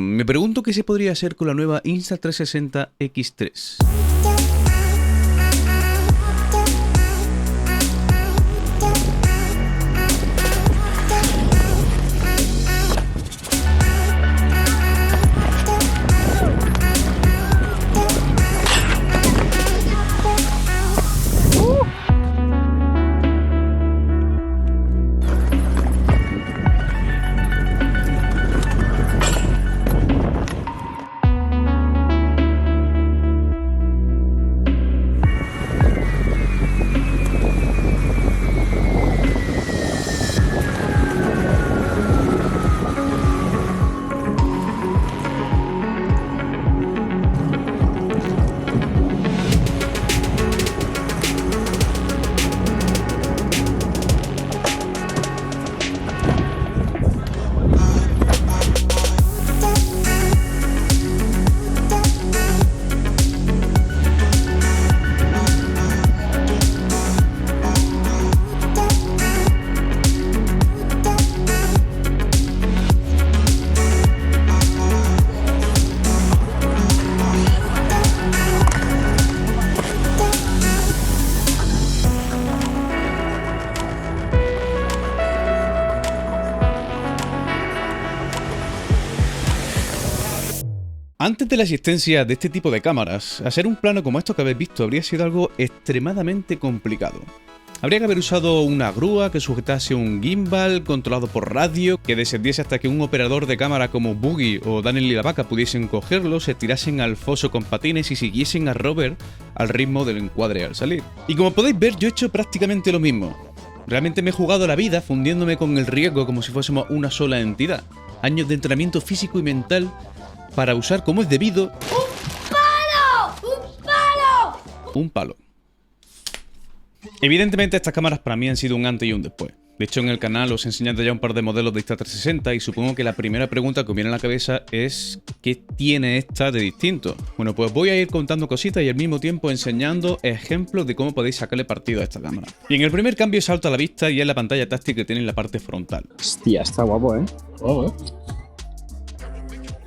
Me pregunto qué se podría hacer con la nueva Insta360 X3. Antes de la existencia de este tipo de cámaras, hacer un plano como esto que habéis visto habría sido algo extremadamente complicado. Habría que haber usado una grúa que sujetase un gimbal controlado por radio, que descendiese hasta que un operador de cámara como Boogie o Daniel y la Vaca pudiesen cogerlo, se tirasen al foso con patines y siguiesen a Robert al ritmo del encuadre al salir. Y como podéis ver, yo he hecho prácticamente lo mismo. Realmente me he jugado la vida fundiéndome con el riesgo como si fuésemos una sola entidad. Años de entrenamiento físico y mental para usar como es debido... ¡Un palo! ¡Un palo! Un palo. Evidentemente estas cámaras para mí han sido un antes y un después. De hecho en el canal os he enseñado ya un par de modelos de Insta360 y supongo que la primera pregunta que os viene a la cabeza es ¿qué tiene esta de distinto? Bueno, pues voy a ir contando cositas y al mismo tiempo enseñando ejemplos de cómo podéis sacarle partido a esta cámara. Y en el primer cambio salto a la vista y es la pantalla táctil que tiene en la parte frontal. Hostia, está guapo, ¿eh?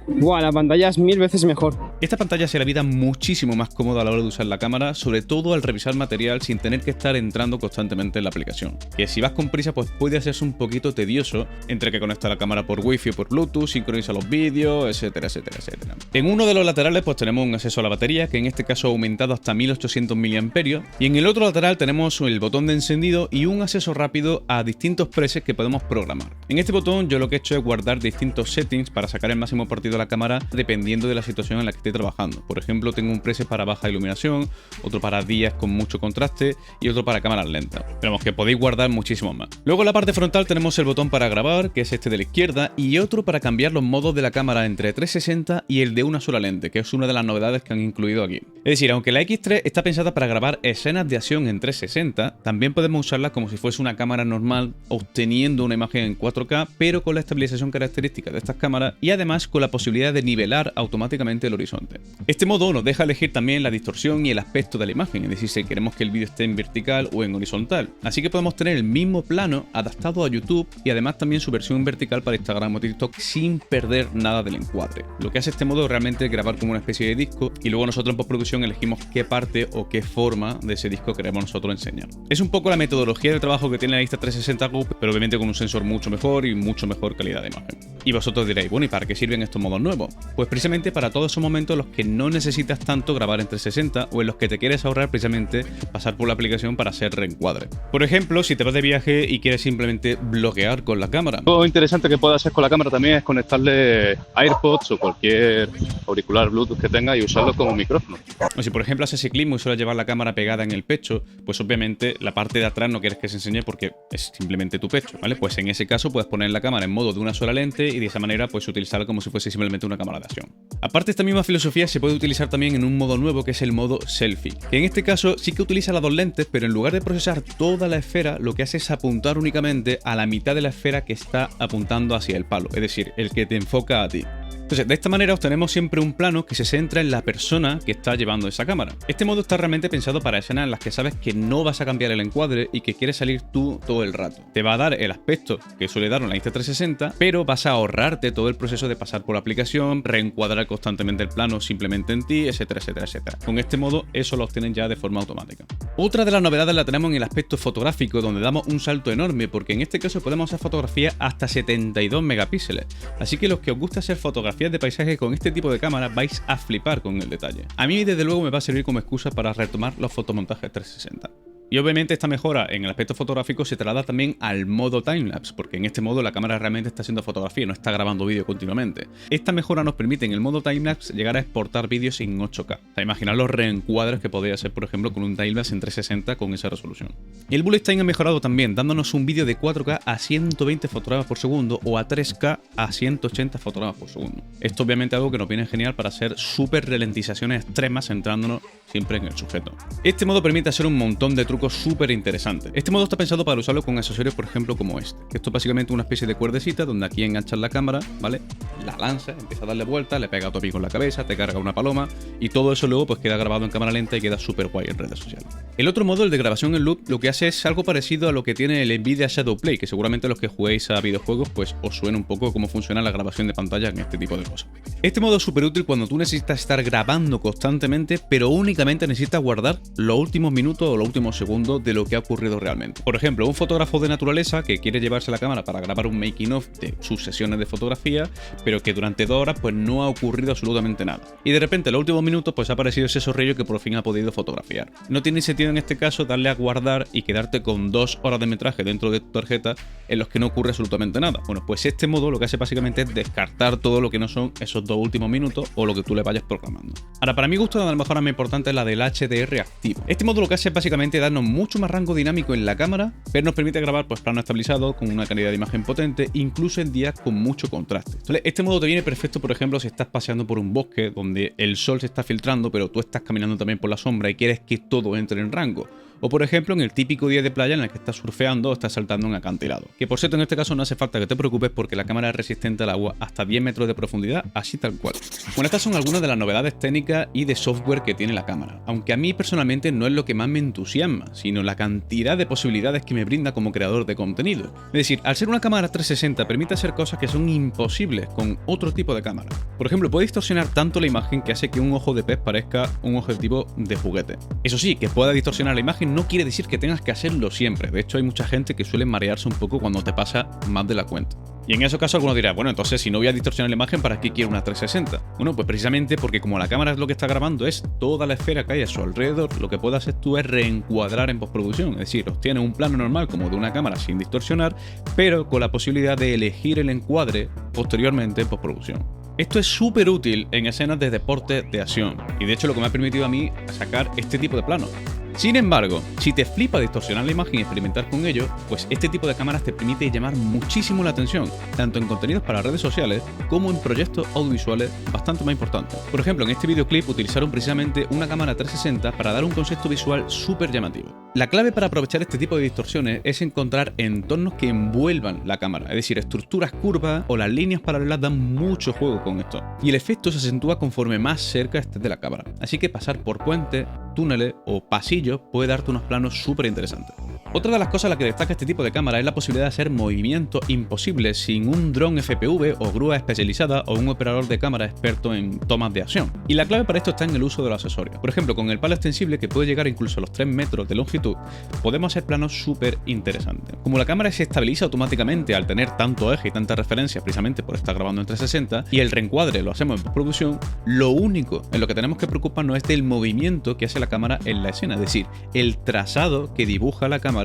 Buah, la pantalla es 1000 veces mejor. Esta pantalla hace la vida muchísimo más cómoda a la hora de usar la cámara, sobre todo al revisar material sin tener que estar entrando constantemente en la aplicación. Que si vas con prisa pues puede hacerse un poquito tedioso entre que conecta la cámara por Wi-Fi o por Bluetooth, sincroniza los vídeos, etcétera, etcétera, etcétera. En uno de los laterales pues tenemos un acceso a la batería, que en este caso ha aumentado hasta 1800 mAh, y en el otro lateral tenemos el botón de encendido y un acceso rápido a distintos presets que podemos programar. En este botón yo lo que he hecho es guardar distintos settings para sacar el máximo partido a la cámara dependiendo de la situación en la que esté trabajando. Por ejemplo, tengo un preset para baja iluminación, otro para días con mucho contraste y otro para cámaras lentas. Pero que podéis guardar muchísimos más. Luego en la parte frontal tenemos el botón para grabar, que es este de la izquierda, y otro para cambiar los modos de la cámara entre 360 y el de una sola lente, que es una de las novedades que han incluido aquí. Es decir, aunque la X3 está pensada para grabar escenas de acción en 360, también podemos usarla como si fuese una cámara normal, obteniendo una imagen en 4K, pero con la estabilización característica de estas cámaras y además con la posibilidad de nivelar automáticamente el horizonte. Este modo nos deja elegir también la distorsión y el aspecto de la imagen, es decir, si queremos que el vídeo esté en vertical o en horizontal. Así que podemos tener el mismo plano adaptado a YouTube y además también su versión en vertical para Instagram o TikTok sin perder nada del encuadre. Lo que hace este modo realmente es grabar como una especie de disco y luego nosotros en postproducción elegimos qué parte o qué forma de ese disco queremos nosotros enseñar. Es un poco la metodología de trabajo que tiene la Insta360 Go, pero obviamente con un sensor mucho mejor y mucho mejor calidad de imagen. Y vosotros diréis, bueno, ¿y para qué sirven estos modos nuevos? Pues precisamente para todos esos momentos en los que no necesitas tanto grabar en 360 o en los que te quieres ahorrar precisamente pasar por la aplicación para hacer reencuadre. Por ejemplo, si te vas de viaje y quieres simplemente bloquear con la cámara. Algo interesante que puedes hacer con la cámara también es conectarle AirPods o cualquier auricular Bluetooth que tenga y usarlo como micrófono. O si por ejemplo haces ciclismo y sueles llevar la cámara pegada en el pecho, pues obviamente la parte de atrás no quieres que se enseñe porque es simplemente tu pecho, ¿vale? Pues en ese caso puedes poner la cámara en modo de una sola lente y de esa manera pues utilizarla como si fuese simplemente una cámara de acción. Aparte, esta misma filosofía se puede utilizar también en un modo nuevo que es el modo selfie, que en este caso sí que utiliza las dos lentes, pero en lugar de procesar toda la esfera, lo que hace es apuntar únicamente a la mitad de la esfera que está apuntando hacia el palo, es decir, el que te enfoca a ti. Entonces, de esta manera obtenemos siempre un plano que se centra en la persona que está llevando esa cámara. Este modo está realmente pensado para escenas en las que sabes que no vas a cambiar el encuadre y que quieres salir tú todo el rato. Te va a dar el aspecto que suele dar una Insta360, pero vas a ahorrarte todo el proceso de pasar por la aplicación, reencuadrar constantemente el plano simplemente en ti, etcétera, etcétera, etcétera. Con este modo, eso lo obtienen ya de forma automática. Otra de las novedades la tenemos en el aspecto fotográfico, donde damos un salto enorme, porque en este caso podemos hacer fotografía hasta 72 megapíxeles. Así que los que os gusta hacer fotografías de paisaje con este tipo de cámara vais a flipar con el detalle. A mí desde luego me va a servir como excusa para retomar los fotomontajes 360. Y obviamente esta mejora en el aspecto fotográfico se traslada también al modo timelapse, porque en este modo la cámara realmente está haciendo fotografía, no está grabando vídeo continuamente. Esta mejora nos permite en el modo timelapse llegar a exportar vídeos en 8K. O sea, imaginar los reencuadres que podría hacer, por ejemplo, con un timelapse en 360 con esa resolución. Y el bullet time ha mejorado también, dándonos un vídeo de 4K a 120 fotogramas por segundo o a 3K a 180 fotogramas por segundo. Esto obviamente es algo que nos viene genial para hacer súper ralentizaciones extremas, centrándonos siempre en el sujeto. Este modo permite hacer un montón de trucos súper interesantes. Este modo está pensado para usarlo con accesorios, por ejemplo, como este. Esto es básicamente una especie de cuerdecita donde aquí enganchas la cámara, ¿vale? La lanza, empieza a darle vueltas, le pega a tu amigo en la cabeza, te carga una paloma y todo eso luego pues queda grabado en cámara lenta y queda súper guay en redes sociales. El otro modo, el de grabación en loop, lo que hace es algo parecido a lo que tiene el Nvidia Shadowplay, que seguramente los que juguéis a videojuegos pues os suena un poco cómo funciona la grabación de pantalla en este tipo de cosas. Este modo es súper útil cuando tú necesitas estar grabando constantemente, pero únicamente necesitas guardar los últimos minutos o los últimos segundos de lo que ha ocurrido realmente. Por ejemplo, un fotógrafo de naturaleza que quiere llevarse la cámara para grabar un making of de sus sesiones de fotografía, pero que durante 2 horas pues no ha ocurrido absolutamente nada. Y de repente en los últimos minutos pues ha aparecido ese zorrillo que por fin ha podido fotografiar. No tiene sentido en este caso darle a guardar y quedarte con 2 horas de metraje dentro de tu tarjeta en los que no ocurre absolutamente nada. Bueno, pues este modo lo que hace básicamente es descartar todo lo que no son esos 2 últimos minutos o lo que tú le vayas programando. Ahora, para mi gusto, una de las mejoras más importantes es la del HDR activo. Este modo lo que hace es básicamente darnos mucho más rango dinámico en la cámara, pero nos permite grabar pues plano estabilizado con una calidad de imagen potente, incluso en días con mucho contraste. Entonces, este modo te viene perfecto, por ejemplo, si estás paseando por un bosque donde el sol se está filtrando, pero tú estás caminando también por la sombra y quieres que todo entre en rango. O por ejemplo en el típico día de playa en el que estás surfeando o estás saltando en acantilado. Que por cierto en este caso no hace falta que te preocupes porque la cámara es resistente al agua hasta 10 metros de profundidad, así tal cual. Bueno, estas son algunas de las novedades técnicas y de software que tiene la cámara. Aunque a mí personalmente no es lo que más me entusiasma, sino la cantidad de posibilidades que me brinda como creador de contenido. Es decir, al ser una cámara 360 permite hacer cosas que son imposibles con otro tipo de cámara. Por ejemplo, puede distorsionar tanto la imagen que hace que un ojo de pez parezca un objetivo de juguete. Eso sí, que pueda distorsionar la imagen no quiere decir que tengas que hacerlo siempre. De hecho, hay mucha gente que suele marearse un poco cuando te pasa más de la cuenta. Y en esos casos alguno dirá, bueno, entonces si no voy a distorsionar la imagen, ¿para qué quiero una 360? Bueno, pues precisamente porque como la cámara es lo que está grabando, es toda la esfera que hay a su alrededor, lo que puedes hacer tú es reencuadrar en postproducción. Es decir, obtienes un plano normal como de una cámara sin distorsionar, pero con la posibilidad de elegir el encuadre posteriormente en postproducción. Esto es súper útil en escenas de deporte de acción, y de hecho lo que me ha permitido a mí sacar este tipo de planos. Sin embargo, si te flipa distorsionar la imagen y experimentar con ello, pues este tipo de cámaras te permite llamar muchísimo la atención, tanto en contenidos para redes sociales como en proyectos audiovisuales bastante más importantes. Por ejemplo, en este videoclip utilizaron precisamente una cámara 360 para dar un concepto visual súper llamativo. La clave para aprovechar este tipo de distorsiones es encontrar entornos que envuelvan la cámara, es decir, estructuras curvas o las líneas paralelas dan mucho juego con esto. Y el efecto se acentúa conforme más cerca estés de la cámara, así que pasar por puentes, túneles o pasillos puede darte unos planos súper interesantes. Otra de las cosas a las que destaca este tipo de cámara es la posibilidad de hacer movimientos imposibles sin un dron FPV o grúa especializada o un operador de cámara experto en tomas de acción. Y la clave para esto está en el uso de los accesorios. Por ejemplo, con el palo extensible que puede llegar incluso a los 3 metros de longitud, podemos hacer planos súper interesantes. Como la cámara se estabiliza automáticamente al tener tanto eje y tantas referencias precisamente por estar grabando en 360 y el reencuadre lo hacemos en postproducción, lo único en lo que tenemos que preocuparnos es del movimiento que hace la cámara en la escena, es decir, el trazado que dibuja la cámara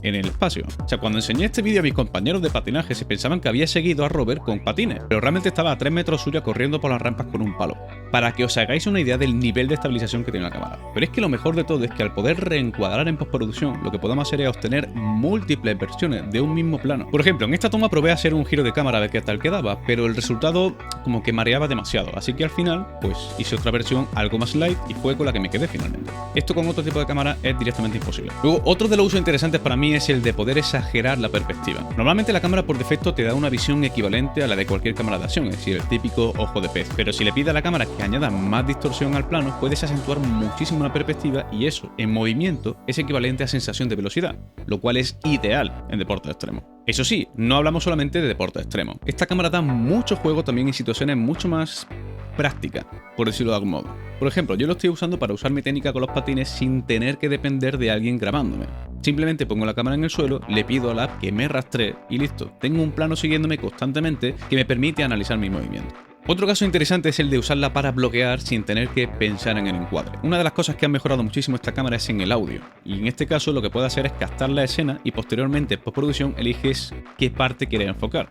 en el espacio. O sea, cuando enseñé este vídeo a mis compañeros de patinaje se pensaban que había seguido a Robert con patines, pero realmente estaba a 3 metros suya corriendo por las rampas con un palo, para que os hagáis una idea del nivel de estabilización que tiene la cámara. Pero es que lo mejor de todo es que al poder reencuadrar en postproducción, lo que podemos hacer es obtener múltiples versiones de un mismo plano. Por ejemplo, en esta toma probé a hacer un giro de cámara a ver qué tal quedaba, pero el resultado como que mareaba demasiado, así que al final pues hice otra versión algo más light y fue con la que me quedé finalmente. Esto con otro tipo de cámara es directamente imposible. Luego, otro de los usos interesantes para mí mí es el de poder exagerar la perspectiva. Normalmente la cámara por defecto te da una visión equivalente a la de cualquier cámara de acción, es decir, el típico ojo de pez. Pero si le pides a la cámara que añada más distorsión al plano, puedes acentuar muchísimo la perspectiva y eso, en movimiento, es equivalente a sensación de velocidad, lo cual es ideal en deportes extremos. Eso sí, no hablamos solamente de deportes extremos. Esta cámara da mucho juego también en situaciones mucho más prácticas, por decirlo de algún modo. Por ejemplo, yo lo estoy usando para usar mi técnica con los patines sin tener que depender de alguien grabándome. Simplemente pongo la cámara en el suelo, le pido a la app que me rastree y listo. Tengo un plano siguiéndome constantemente que me permite analizar mi movimiento. Otro caso interesante es el de usarla para bloquear sin tener que pensar en el encuadre. Una de las cosas que ha mejorado muchísimo esta cámara es en el audio, y en este caso lo que puede hacer es captar la escena y posteriormente en postproducción eliges qué parte quieres enfocar.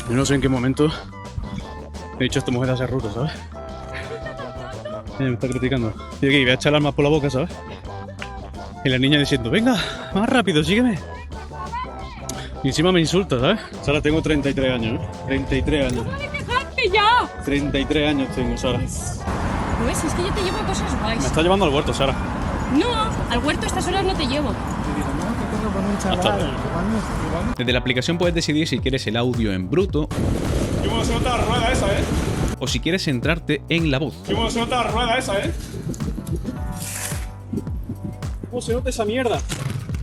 Yo no sé en qué momento he dicho esta mujer hace ruta, ¿sabes? Ella me está criticando. Y aquí voy a echar las armas por la boca, ¿sabes? Y la niña diciendo, venga, más rápido, sígueme. Y encima me insulta, ¿sabes? Sara, tengo 33 años, ¿eh? 33 años. ¡Dejadme ya! 33 años tengo, Sara. Pues es que yo te llevo cosas Me guays. está llevando al huerto, Sara. No, al huerto a estas horas no te llevo. Hasta luego. Desde la aplicación puedes decidir si quieres el audio en bruto Qué bueno se nota la rueda esa, ¿eh? o si quieres centrarte en la voz. Qué bueno se nota la rueda esa, ¿eh? ¿Cómo se nota esa mierda?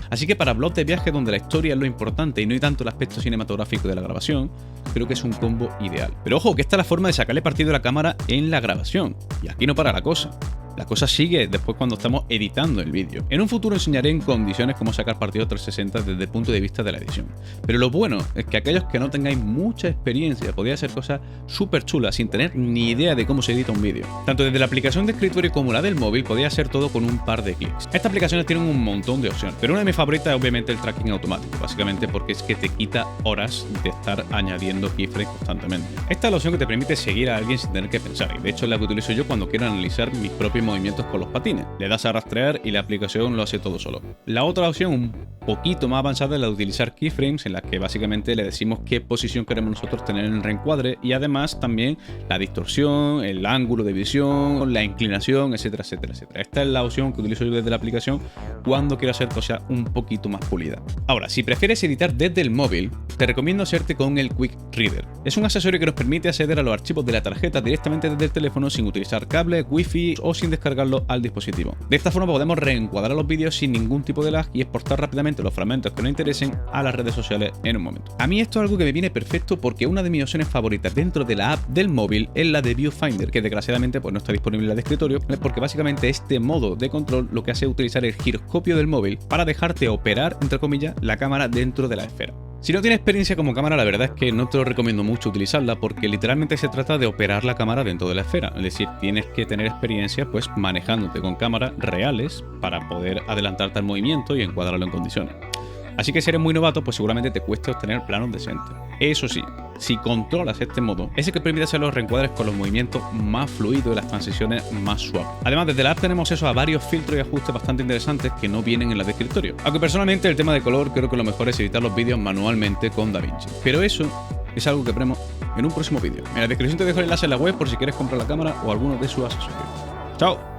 Así que para blogs de viaje donde la historia es lo importante y no hay tanto el aspecto cinematográfico de la grabación, creo que es un combo ideal. Pero ojo, que esta es la forma de sacarle partido a la cámara en la grabación. Y aquí no para la cosa. La cosa sigue después cuando estamos editando el vídeo. En un futuro enseñaré en condiciones cómo sacar partido 360 desde el punto de vista de la edición. Pero lo bueno es que aquellos que no tengáis mucha experiencia podéis hacer cosas súper chulas sin tener ni idea de cómo se edita un vídeo. Tanto desde la aplicación de escritorio como la del móvil podéis hacer todo con un par de clics. Estas aplicaciones tienen un montón de opciones, pero una de mis favoritas es obviamente el tracking automático, básicamente porque es que te quita horas de estar añadiendo keyframes constantemente. Esta es la opción que te permite seguir a alguien sin tener que pensar, y de hecho es la que utilizo yo cuando quiero analizar mis propios movimientos con los patines. Le das a rastrear y la aplicación lo hace todo solo. La otra opción, un poquito más avanzada, es la de utilizar keyframes, en la que básicamente le decimos qué posición queremos nosotros tener en el reencuadre y además también la distorsión, el ángulo de visión, la inclinación, etcétera, etcétera, etcétera. Esta es la opción que utilizo yo desde la aplicación cuando quiero hacer cosas un poquito más pulidas. Ahora, si prefieres editar desde el móvil, te recomiendo hacerte con el Quick Reader. Es un accesorio que nos permite acceder a los archivos de la tarjeta directamente desde el teléfono sin utilizar cable, wifi o sin descargarlo al dispositivo. De esta forma podemos reencuadrar los vídeos sin ningún tipo de lag y exportar rápidamente los fragmentos que nos interesen a las redes sociales en un momento. A mí esto es algo que me viene perfecto porque una de mis opciones favoritas dentro de la app del móvil es la de Viewfinder, que desgraciadamente pues no está disponible en la de escritorio, porque básicamente este modo de control lo que hace es utilizar el giroscopio del móvil para dejarte operar, entre comillas, la cámara dentro de la esfera. Si no tienes experiencia como cámara, la verdad es que no te lo recomiendo mucho utilizarla porque literalmente se trata de operar la cámara dentro de la esfera. Es decir, tienes que tener experiencia pues manejándote con cámaras reales para poder adelantarte al movimiento y encuadrarlo en condiciones. Así que si eres muy novato, pues seguramente te cueste obtener planos decentes. Eso sí, si controlas este modo, es el que permite hacer los reencuadres con los movimientos más fluidos y las transiciones más suaves. Además, desde la app tenemos acceso a varios filtros y ajustes bastante interesantes que no vienen en la de escritorio. Aunque personalmente el tema de color creo que lo mejor es editar los vídeos manualmente con DaVinci. Pero eso es algo que veremos en un próximo vídeo. En la descripción te dejo el enlace en la web por si quieres comprar la cámara o alguno de sus accesorios. ¡Chao!